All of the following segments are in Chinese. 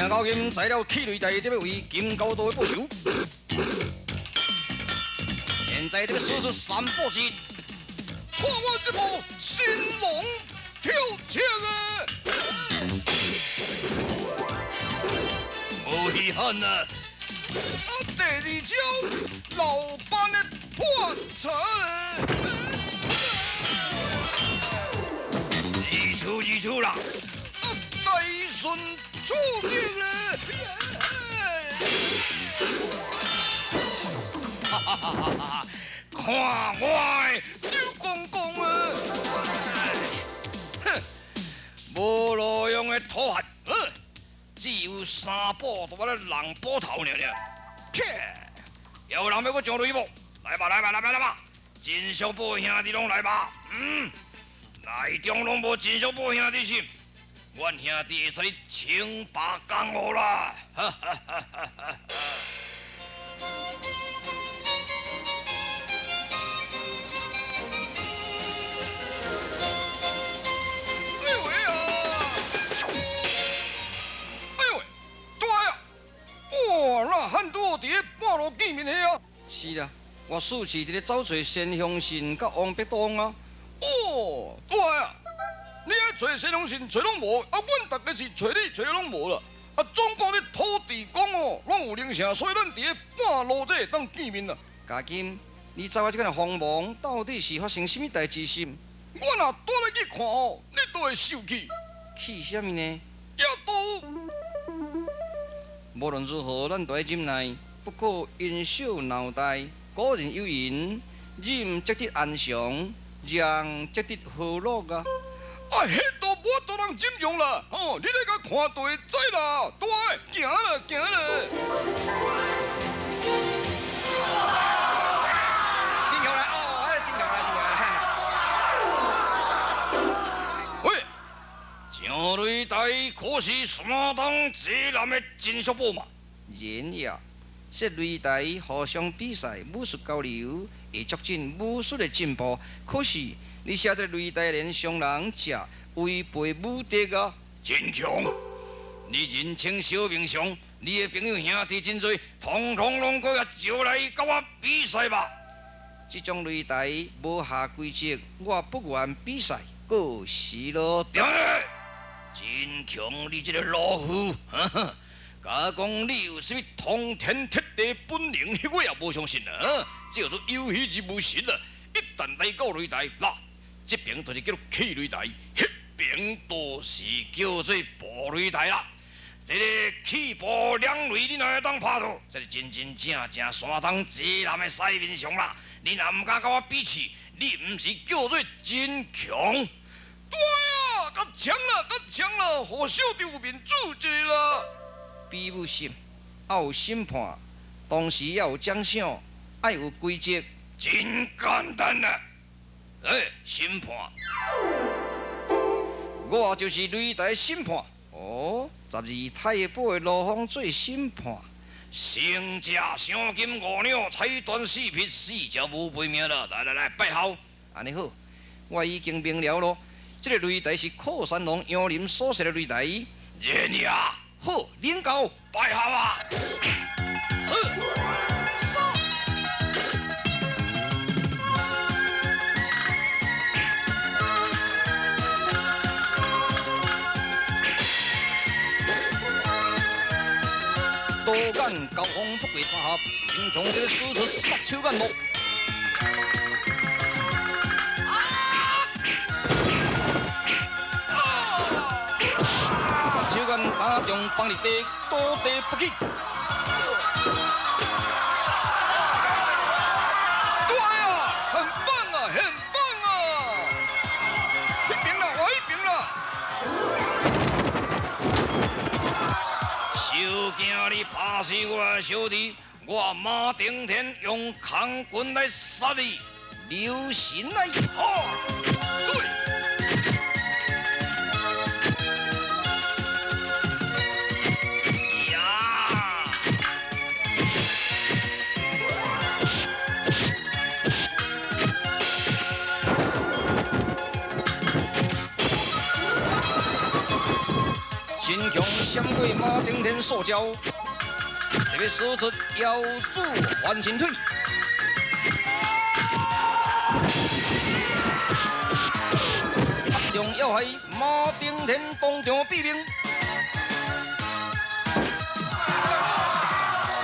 听高音在了气擂台，要为金高度的报仇。现在要使出三步棋，看我这步神龙跳枪啊！无遗憾啊！第二招，老班的破绽。二出啦！大顺出击了！哈哈哈哈哈！看我的刘公公啊！哼，无路用的土汉，只有三步大的狼波头了。切！有人要我上雷无？来吧，来吧，来吧，来吧！真小宝兄弟拢来吧！内中拢无真小宝兄弟心，阮兄弟会使你清白江湖啦！哈哈哈哈哈！哎呦喂啊！哎呦喂，大呀！哇，那汉都伫个半路见面的啊！是啦，我暑期伫咧找找仙乡信甲王必东啊。哦，大啊！你爱找仙乡信找拢无，啊，阮大家是找你找拢无啦。啊，总讲你土地公哦，拢有灵性，所以咱伫个半路这会当见面啦。嘉金，你知我这个慌忙到底是发生什么代志是？我若倒来去看哦，你都会受气。气什么呢？也都。无论如何，咱都要忍耐，不过因小脑袋，古人有言：忍则得安详。让这得好乐啊！啊，迄都无多人忍用啦！哦，你来甲看就会知啦。对，行啦，行啦。真强来哦，哎，真强来，真强来。喂，上擂台可是山东济南的真小宝嘛？然也，说擂台互相比赛，武术交流。会促进武术的进步，可是你写在擂台连上人吃违背武德啊！真强！你人称小明雄，你的朋友兄弟真多，统统拢过来招来甲我比赛吧！这种擂台无下规则，我不愿比赛，过时咯。对，真强！你这个老虎，哈哈！甲讲你有啥物通天铁地本领，我也无相信啦。叫做有戏而无实啦！一旦来到擂台，嗱，这边就是叫做气擂台，迄边就是叫做步擂台啦。这个气步两擂，你哪会当拍到？这是真真正正山东济南的西面上啦！你若唔敢甲我比试，你唔是叫做真强？对啊，甲强啦，甲强啦，互小弟有面子者啦。比武心，要有审判，同时要有奖赏。爱有规则，真简单啊！审判，我就是擂台审判。哦，12太保的罗峰做审判，胜者赏金5两，彩断4匹，4条无赔命了。来，拜好。安尼好，我已经明了咯。这个擂台是靠山龙杨林所设的擂台。然也好，领导拜好啊！多眼高峰不归三合，英雄这个使出杀手锏咯。杀手锏打中放入地，倒地不起。对啊，很棒啊，很棒啊！一平了，我一平了。小惊你拍死我的小弟，我马顶天用空棍来杀你，留神来！对。真金强闪过马顶天塑胶，特别使出腰柱环身腿。塔中要害马顶天当场毙命。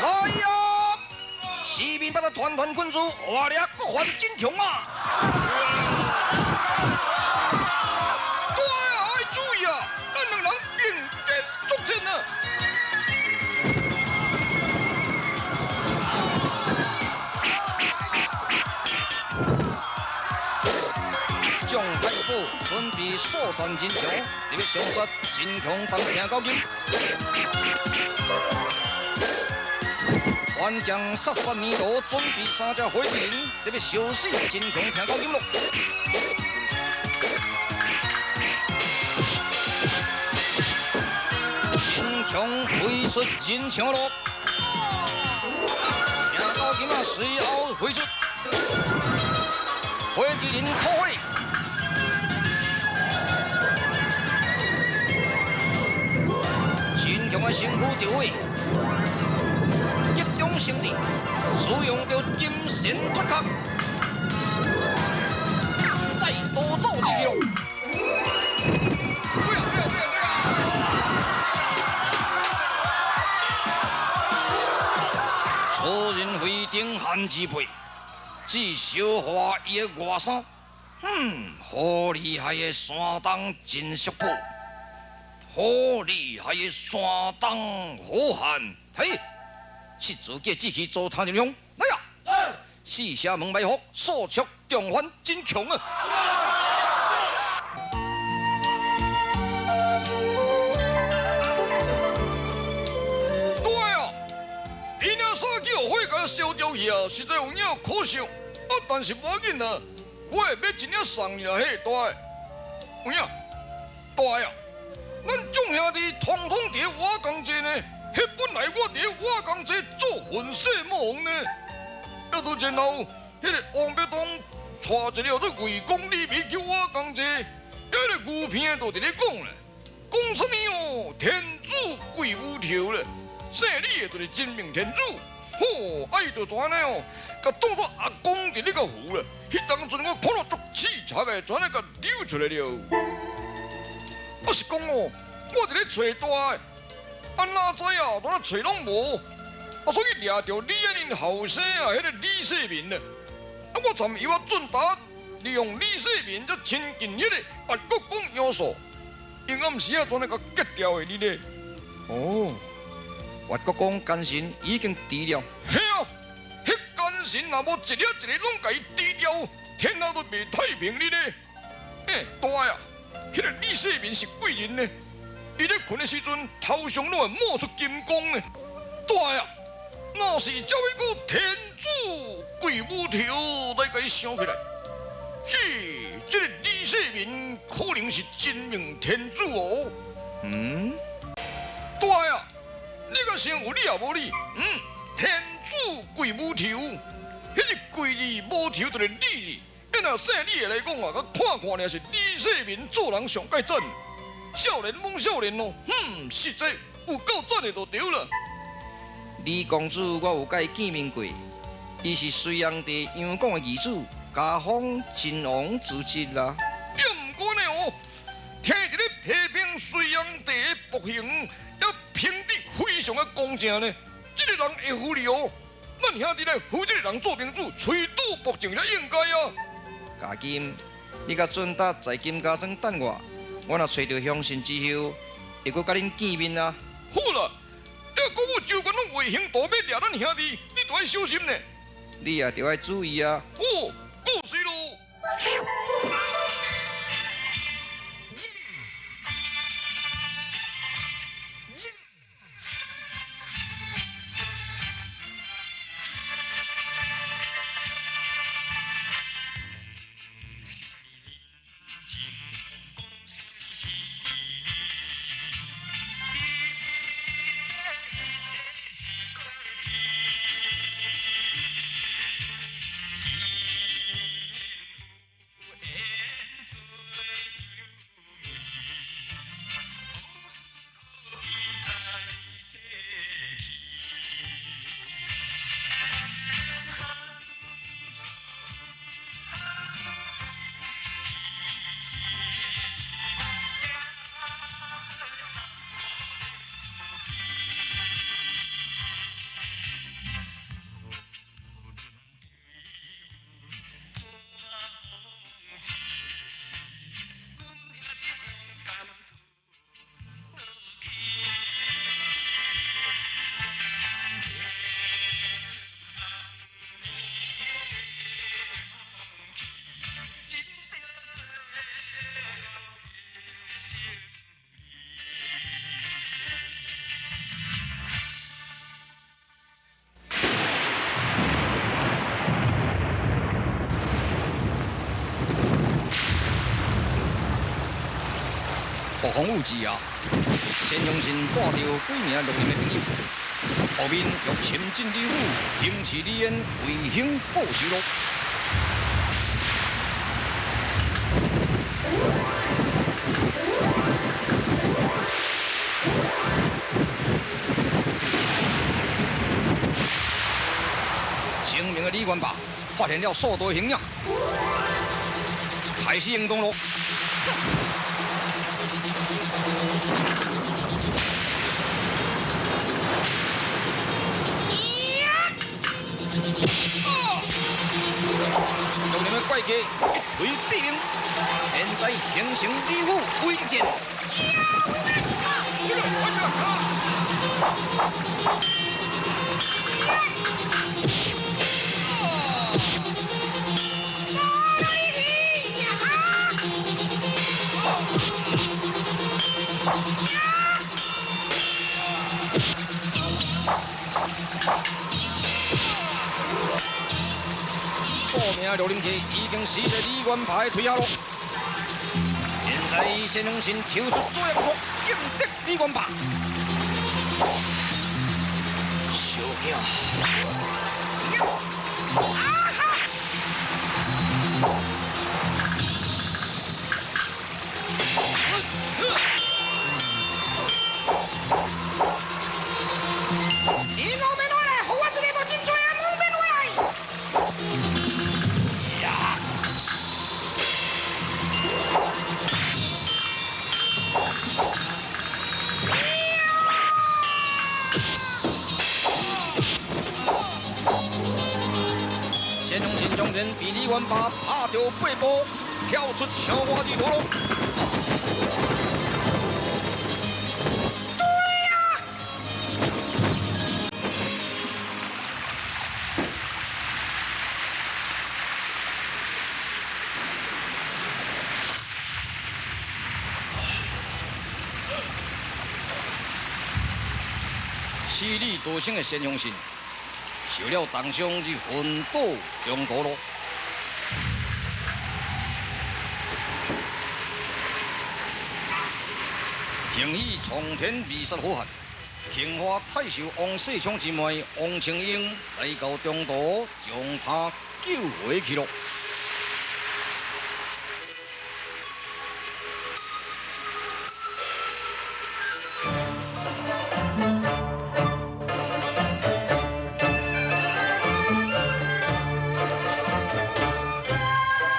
来呀！士兵把他团团困住，哇咧，各还金强啊！对啊，爱注意啊！咱两人并肩作战啊！将太保准备速战真强，特别上杀真强当成高金。团将杀杀年度准备3只火箭，特别烧死真强听高金咯。真强飞出真强咯，听高金啊随后飞出，火麒麟突火。真强的身躯着位。集中胜利，使用着金神脱壳，再度走入去咯。对啊！此人非顶汉之辈，只小化伊的外衫。好厉害的山东真速步，好厉害的山东好汉，嘿！是自己志气做他人用，来呀！四下门埋伏，速速重返真强啊！对啊，伊那三叫火甲烧掉去啊，实在有影可惜。但是无要紧啊，我会要真正送你啦，嘿，大个，有影，大个啊，咱众兄弟统统伫我讲者呢。迄本来我伫瓦岗街做混世魔王呢，要到然后，迄个王必东带一个做魏公李密去瓦岗街，迄个牛片都伫咧讲咧，讲什么哦？天主贵无条咧，姓李的就是真命天主，吼，爱就怎呢哦？甲当作阿公伫咧甲扶咧，迄当阵我看到足气差个，全咧甲丢出来了。我是讲哦，我伫咧找大个。哪知啊，都咧找拢无，所以掠着李安因后生啊，迄个李世民啊，我暂由我俊达利用李世民则亲近迄个八国公要素，因暗时啊，全咧甲结掉的你咧。哦，八国公奸臣已经治了。嘿啊，迄奸臣若无一个一个拢甲伊治掉，天下都袂太平你咧。嘿，大啊，迄个李世民是贵人呢。伊咧困的时阵，头上拢会冒出金光呢。大呀，那是照一个天主贵无条来甲伊想起来。嘿，这个李世民可能是真命天主哦。大呀，你个先有理也无理。天主贵无条，迄个贵字无条就是李字。咱若姓李的来讲啊，甲看看咧是李世民做人上介赞。少年懵少年咯，实在有够赞的就对了。李公主，我有甲伊见面过，伊是隋炀帝杨广的儿子，加封晋王之职啦。也毋过呢哦，听一个批评隋炀帝的暴行，也评得非常的公正呢。这个人会服你哦，咱兄弟来扶这个人做明主，吹赌博正才应该啊。嘉金，你甲准达在金家庄等我。我若找到乡亲之后，会阁甲恁见面啊。好啦，要讲我州官拢违行大要掠咱兄弟，你都要小心呢。你也着要注意啊。哦，过世咯。暴风雨之下，陈雄信带着几名绿林的朋友，后面欲亲进李府，行刺李渊，为兄报仇咯。精明的李元霸发现了数道形影，开始行动咯。六年的怪技一锤毙命，现在形成李府威击剑。5名绿林客已经死在李元霸的推下咯。现在陈雄信抽出左右术，应敌李元霸。小叫！你老免落来，我这里都真多啊，老免落来。呀！陈雄信将人被李元霸拍掉背部，跳出桥外之路咯。死里逃生的陈雄信，受了重伤而昏倒中途咯。形以苍天弥撒好汉，庆华太守王世昌之妹王清英来到中途，将他救回去咯。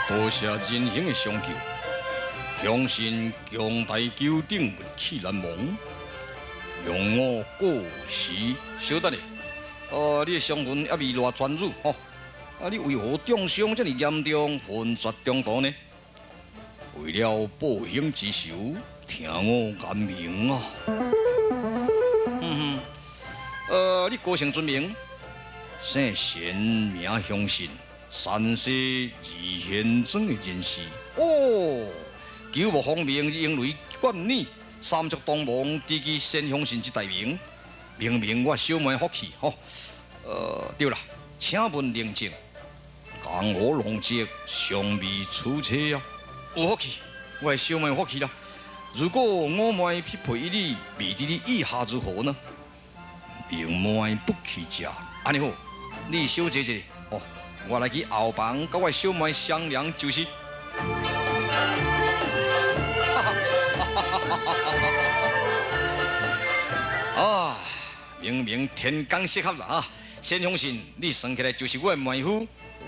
多谢仁兄的相救，相信强大九鼎运气难忘，容我过世。小等下，你的伤痕还未偌全愈吼，你为何重伤这么严重，昏厥中途呢？为了报兄之仇，听我言明啊。你高姓尊名？姓贤，名相信。山西二贤庄的人士哦，九牧方面应雷冠冕，三足东盟知其陈雄信之大名，明明我小妹福气吼。对了，请问宁静，江湖龙藉，尚未出车啊？有福气，我的小妹福气啦。如果我妹匹配于你，未知你意下如何呢？宁妹不去食，安尼好，你小姐姐哦。我来去后房，甲我小妹商量就是。啊，明明天公适合啦啊！陈雄信，你算起来就是我的妹夫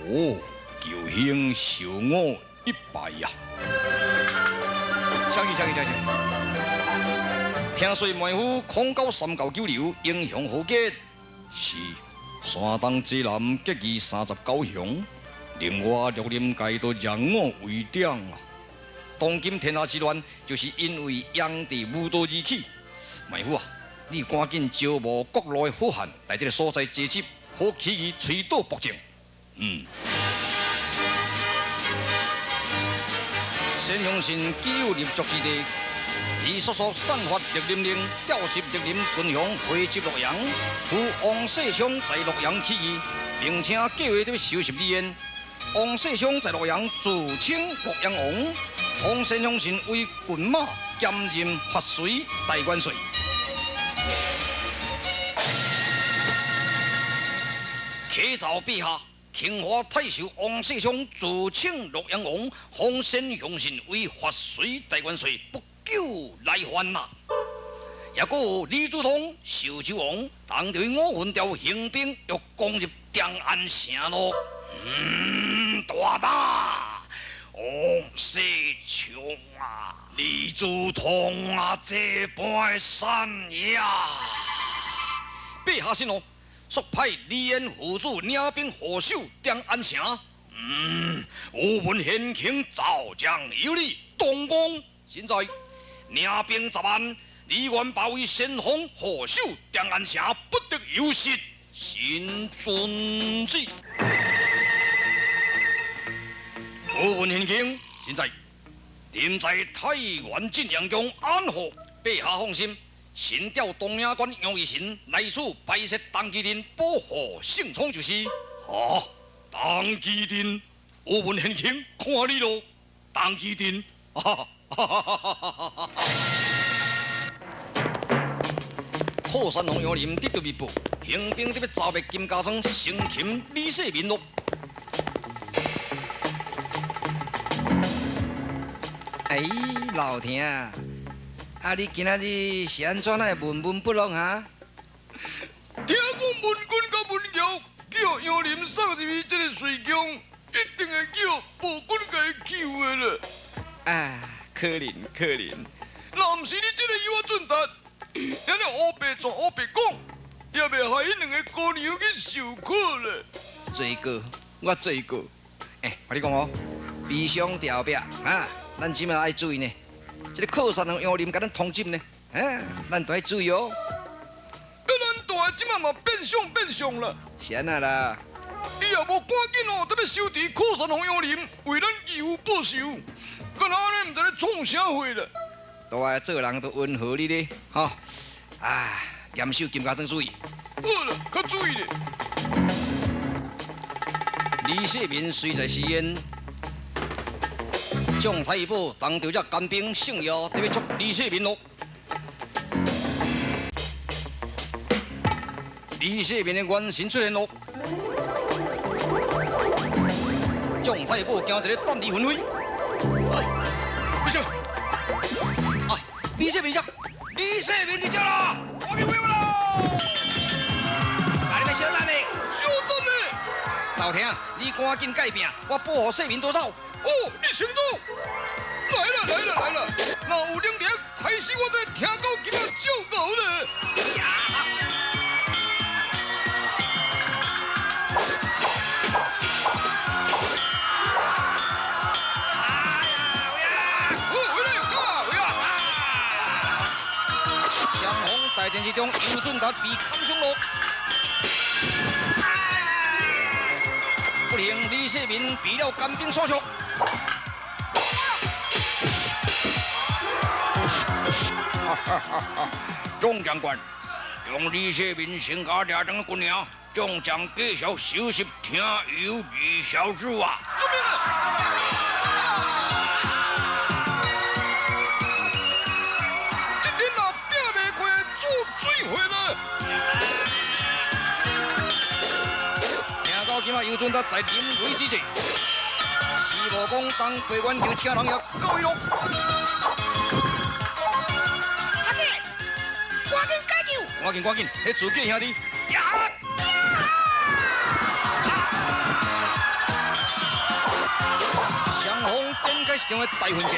哦，求兄受我一拜呀！相信。听说妹夫恐高三教九流，英雄豪杰是。山东济南结义39乡，另外绿林界都让我为长啊！当今天下之乱，就是因为炀帝武道而起。妹夫啊，你赶紧招募国内的好汉来这个所在集集，好起义吹倒暴政。陈雄信既有立足之地。伊速速散发绿林令，调集绿林军雄汇集洛阳，扶王世昌在洛阳起义，并且计划要收拾李渊。王世襄在洛阳自称洛阳王，封神雄信为郡马，兼任发绥大元帅。启奏陛下，庆华太守王世襄自称洛阳王，封神雄信为发绥大元帅，不久来还呐。也有李祖通、寿州王，当着5分条行兵，欲攻入长安城咯。大胆！王世襄啊，李祖通啊，这般善也。陛下息怒，速派李彦父子领兵护守长安城。吾闻贤卿早将有礼，东宫现在领兵10万。李元包围先锋，护守长安城，不得有失。xin遵旨。吾闻贤卿，现在定在太原晋阳宫安好。陛下放心，神调东阳关杨义臣来此摆设当机殿，保护圣宠就是。当机殿，吾闻贤卿，看你咯，当机殿，寇山王杨林得到密报，行兵特别召灭金家庄，生擒李世民咯。哎，老兄，你今仔日是安怎来闷闷不乐啊？听讲文君甲文瑶叫杨林送入去这个水宫，一定会叫暴君甲伊救的啦。啊，可怜可怜。若毋是你这个以我准达，咱了乌白做乌白讲，也袂害伊2个姑娘去受苦咧。罪过，我罪过。我你讲哦，悲伤调壁啊，咱即马爱注意呢。这个靠山人杨林甲咱通缉呢，咱都要注意哦。咱大即马嘛变相啦。是安那啦？你也无赶紧哦，特别收治靠山王杨林，为咱义父报仇。干那安尼毋知咧创啥货啦？大个做人都温和你咧，吼！严守金家庄注意。好啦，较注意咧。李世民虽在西燕，蒋太保当着这干兵圣邀，特别捉李世民咯。李世民的原神出现咯，蒋太保惊一个断离魂飞。不行。李世民在，李世民在这啦！我给回我喽！你们小等咧，老兄，你赶紧改变，我保护世民多少？你先走。来了！若有能力，害死我都听到今仔照狗咧。大战之中，尤俊达被砍伤了，不幸李世民被了干兵所伤。众将官，用李世民身家2等军粮，众将继续收拾听由二小主啊！遵命了。听到今仔杨俊达在临危之际，司马光当北关求请人也告伊咯。阿弟，赶紧解救！赶紧，迄自己兄弟。双方展开一场的大混战。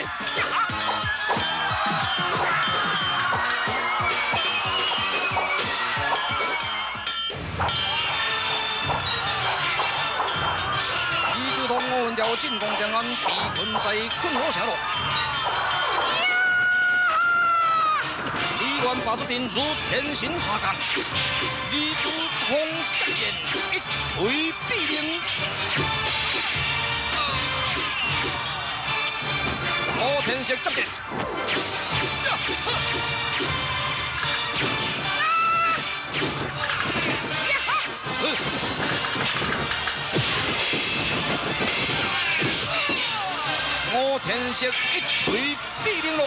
5分条进攻长安，被困在困火城咯。李元发出电如天神下降，李祖通接见一推必灵。罗天石接见。色一锤必灵咯，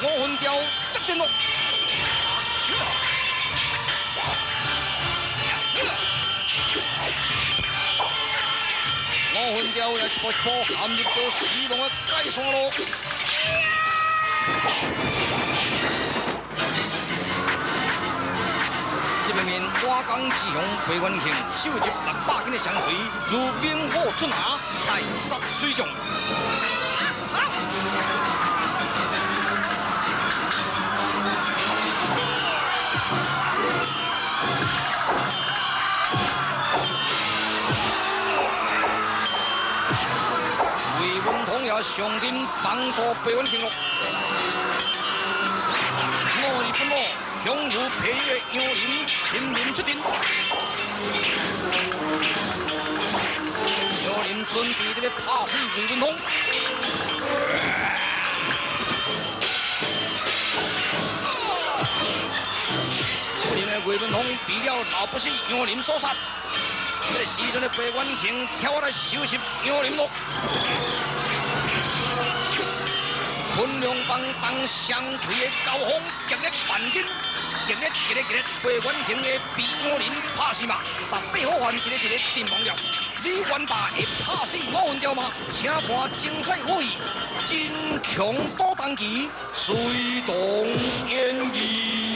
五分雕作战咯。五分雕也一步一步陷入到死亡的界线咯。这面花岗之雄裴元庆收集600斤的香水，如明火春夏，大杀水上。魏文通也上阵帮助裴元庆咯。我日本咯。享有配乐杨林亲临出阵，杨林准备在咧拍死魏文通。可怜的魏文通被了老不死杨林所杀，这个时阵的裴元庆跳来收拾杨林咯。昆仑帮当相对的交锋激烈万斤。激烈！裴元庆的被杨林拍死嘛，18好汉一个阵亡了。李元霸会拍死五分雕吗？请看精彩可以，金强多当期，水动演义。